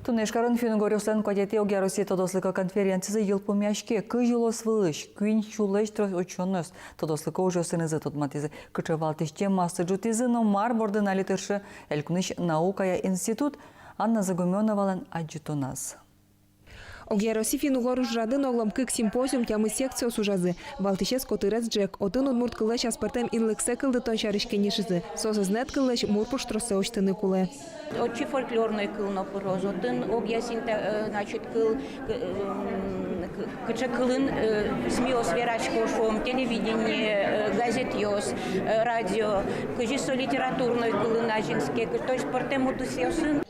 Тунешкарын финугорюслен кодети огяруси тодослыка конференциясы ел помяшке кыжилос вылыш, кюин чулеш трос учённость, тодослыка уже сынызы тутматизы, кычевалтыште массы джутизы, но мар борды налитыршы элькуныш наукая институт Анна Загуменовалан аджутуназ. Огяруси финугору жрадын огломкык симпозиум тямы секция сужазы. Балтишес котырец Джек, отын удмурт кылыш аспартем инлыксе кылды тончарышке нишизы. Сосызнет кылыш мурпуш тросе очтыны куле. Очи фольклорный кыл напороз, отын огясин, значит, кыл, кыча кылын СМИ осверачко шом, телевидение, газет йос, радио, кыжисо литературный кылын ажинске, то есть портем утусесын.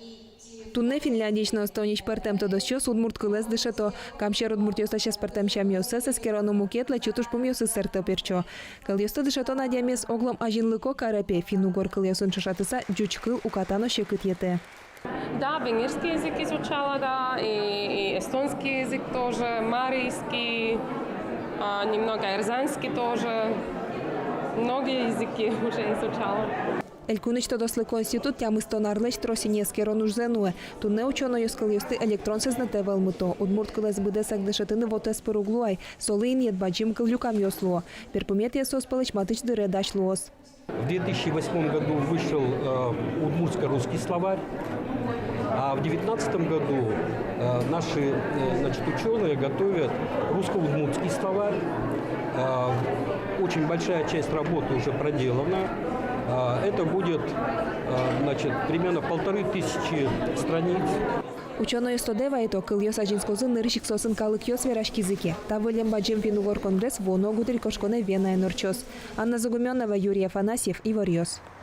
Тунне Финляндична остонич партем тодосчос удмурт кылес дышето. Камшер удмурт йостащас партем шамьосе сескерону мукетла чутуш помьосы серто перчо. Кыл йосты дышето надямес оглом ажинлыко карапе. Финугор кыл йосын шашатыса джуч кыл укатано щекыт ете. Да, венгерский язык изучала, да, и эстонский язык тоже, марийский, немного эрзанский тоже. Многие языки уже изучала. Элькуныч тодослыко институт тямы стонарлыч тросинеске ронужзенуе. Тунне учено йоскал йосты электрон сезнете велмыто. Удмурт кылес быдесак дышатыны вотес поруглуай. Солыин ед баджим кылюкам йослуо. Перпумет есос палыч матыч дыре дачлуос. В 2008 году вышел удмуртско-русский словарь, а в 2019 году наши ученые готовят русско-удмуртский словарь. Очень большая часть работы уже проделана. Это будет примерно 1500 страниц. Ученые стодева это кыл йос аджинскозын нырышик сосын калык йос верашки языке. Тавылем баджим финугор конгресс воно гудрикошконе вена энорчос. Анна Загуменова, Юрий Афанасьев, Ивар Йос.